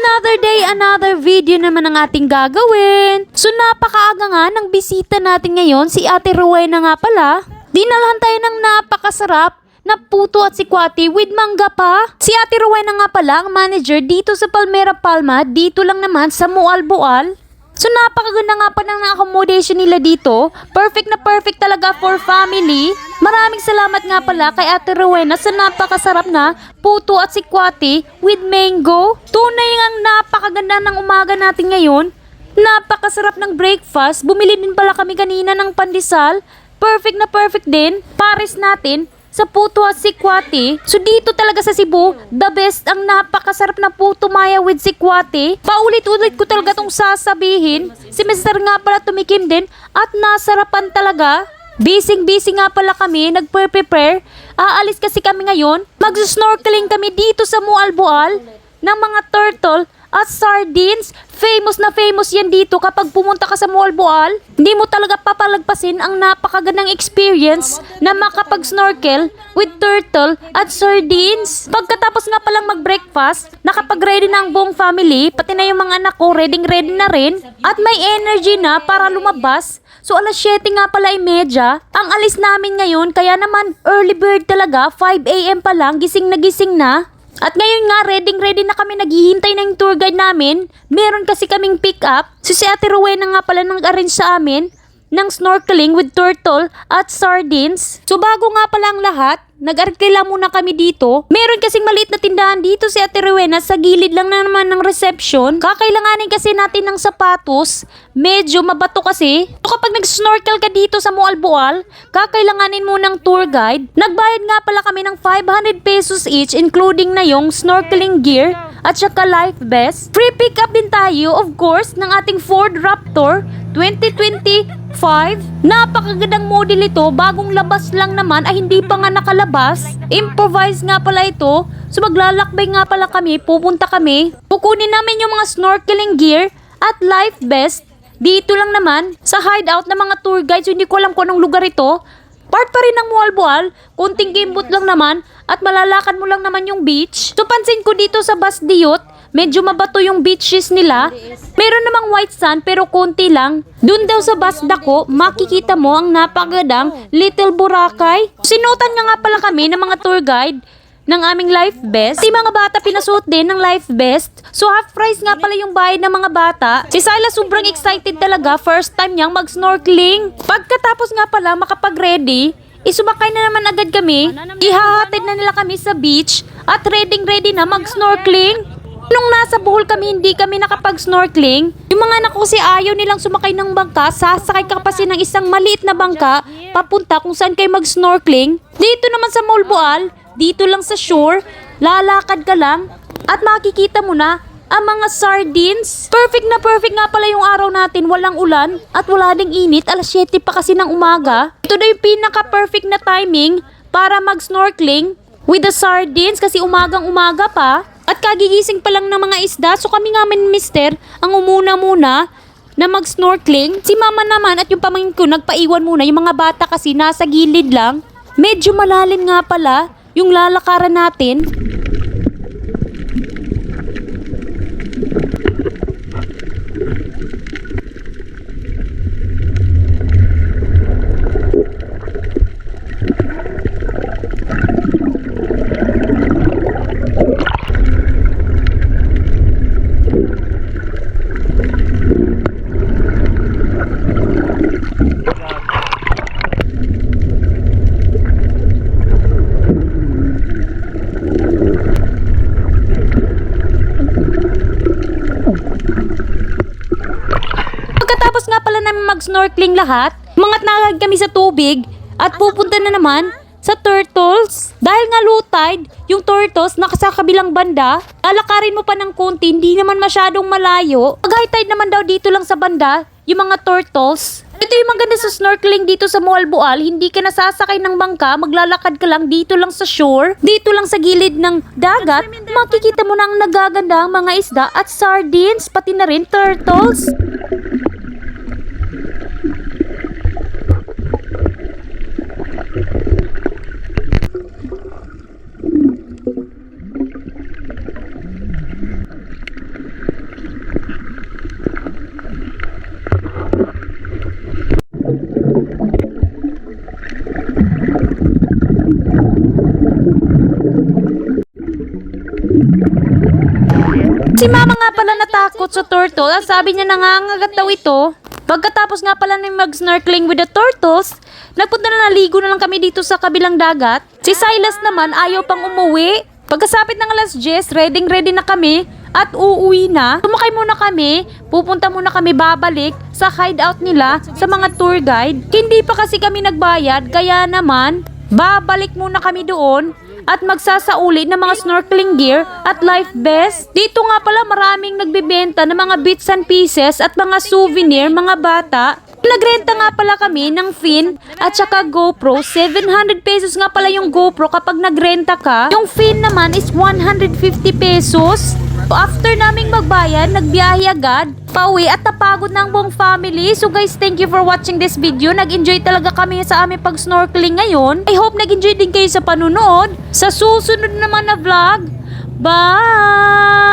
Another day, another video naman ang ating gagawin. So napakaaga nga ng bisita natin ngayon, si Ate Rowena nga pala. Dinalhan tayo ng napakasarap na puto at sikwati with mangga pa. Si Ate Rowena nga pala ang manager dito sa Palmera Palma, dito lang naman sa Mualboal. So napakaganda nga pa ng accommodation nila dito. Perfect na perfect talaga for family. Maraming salamat nga pala kay Ate Rowena sa napakasarap na puto at sikwati with mango. Tunay ngang napakaganda ng umaga natin ngayon. Napakasarap ng breakfast. Bumili din pala kami kanina ng pandesal. Perfect na perfect din. Pares natin sa puto at sikwati. So dito talaga sa Cebu, the best ang napakasarap na puto maya with sikwati. Paulit-ulit ko talaga itong sasabihin. Si Mr. nga pala tumikim din at nasarapan talaga. Busy nga pala kami, nagpe-prepare. Aalis kasi kami ngayon. Mag-snorkeling kami dito sa Mualboal ng mga turtle at sardines. Famous na famous yan dito kapag pumunta ka sa Mualboal. Hindi mo talaga papalagpasin ang napakagandang experience na makapag-snorkel with turtle at sardines. Pagkatapos nga palang mag-breakfast, nakapag-ready na ang buong family, pati na yung mga anak ko, ready na rin. At may energy na para lumabas. So alas 7 nga pala 30 ang alis namin ngayon, kaya naman early bird talaga, 5 AM pa lang, gising na. At ngayon nga, ready na kami, naghihintay na yung tour guide namin. Meron kasi kaming pick up. So si Ate Rowena nga pala nag-arrange sa amin ng snorkeling with turtle at sardines. So bago nga pala ang lahat, nag-arkila muna kami dito. Meron kasing maliit na tindahan dito si Ate Rowena sa gilid lang na naman ng reception. Kakailanganin kasi natin ng sapatos. Medyo mabato kasi. So kapag nag-snorkel ka dito sa Mualboal, kakailanganin mo ng tour guide. Nagbayad nga pala kami ng 500 pesos each, including na yung snorkeling gear at saka life vest. Free pick up din tayo, of course, ng ating Ford Raptor 2025. Napakagandang model ito. Bagong labas lang naman, ay hindi pa nga nakalabas. Improvise nga pala ito. So maglalakbay nga pala kami, pupunta kami. Kukunin namin yung mga snorkeling gear at life vest. Dito lang naman sa hideout ng mga tour guides. So hindi ko alam kung anong lugar ito. Part pa rin ng Mualboal, konting gimbot lang naman at malalakad mo lang naman yung beach. So pansin ko dito sa Basdiot, medyo mabato yung beaches nila. Meron namang white sand pero konti lang. Doon daw sa Basdako, makikita mo ang napakagandang Little Boracay. Sinutan nga pala kami ng mga tour guide ng aming life vest. Si mga bata pinasuot din ng life vest. So half price nga pala yung bayad ng mga bata. Si Syla sobrang excited talaga. First time niyang mag-snorkeling. Pagkatapos nga pala makapag-ready, isumakay na naman agad kami. Ihahatid na nila kami sa beach at ready na mag-snorkeling. Nung nasa Bohol kami, hindi kami nakapag-snorkeling. Yung mga anak ko kasi ayaw nilang sumakay ng bangka. Sasakay ka kasi ng isang maliit na bangka papunta kung saan kayo mag-snorkeling. Dito naman sa Mualboal, dito lang sa shore, lalakad ka lang at makikita mo na ang mga sardines. Perfect na perfect nga pala yung araw natin. Walang ulan at wala ding init. Alas 7 pa kasi ng umaga. Ito na yung pinaka-perfect na timing para mag-snorkeling with the sardines kasi umagang-umaga pa. At kagigising pa lang ng mga isda. So kami nga min mister ang umuna muna na mag-snorkeling. Si mama naman at yung pamangkin ko nagpaiwan muna. Yung mga bata kasi nasa gilid lang. Medyo malalim nga pala yung lalakaran natin. Pagkatapos nga pala namin mag-snorkeling lahat, umangat na agad kami sa tubig at pupunta na naman sa turtles. Dahil nga low tide, yung turtles nasa kabilang banda, lalakarin mo pa ng konti, hindi naman masyadong malayo. Pag high tide naman daw dito lang sa banda, yung mga turtles. Ito yung maganda sa snorkeling dito sa Mualboal, hindi ka nasasakay ng bangka, maglalakad ka lang dito lang sa shore, dito lang sa gilid ng dagat, makikita mo na ang nagaganda ang mga isda at sardines, pati na rin turtles. Si mama nga pala natakot sa turtle at sabi niya nangangagat daw ito. Pagkatapos nga pala ng mag-snorkeling with the turtles, nagpunta na naligo na lang kami dito sa kabilang dagat. Si Silas naman ayaw pang umuwi. Pagkasapit ng alas 10, ready na kami at uuwi na. Sumakay muna kami, pupunta muna kami babalik sa hideout nila sa mga tour guide. Hindi pa kasi kami nagbayad, kaya naman babalik muna kami doon at magsasauli ng mga snorkeling gear at life vest. Dito nga pala maraming nagbebenta ng mga bits and pieces at mga souvenir, mga bata. Nagrenta nga pala kami ng fin at saka GoPro. 700 pesos nga pala yung GoPro kapag nagrenta ka. Yung fin naman is 150 pesos. So after naming magbayad, nagbiyahe agad, pauwi at napagod ng buong family. So guys, thank you for watching this video. Nag-enjoy talaga kami sa aming pag-snorkeling ngayon. I hope nag-enjoy din kayo sa panunood. Sa susunod naman na vlog, bye!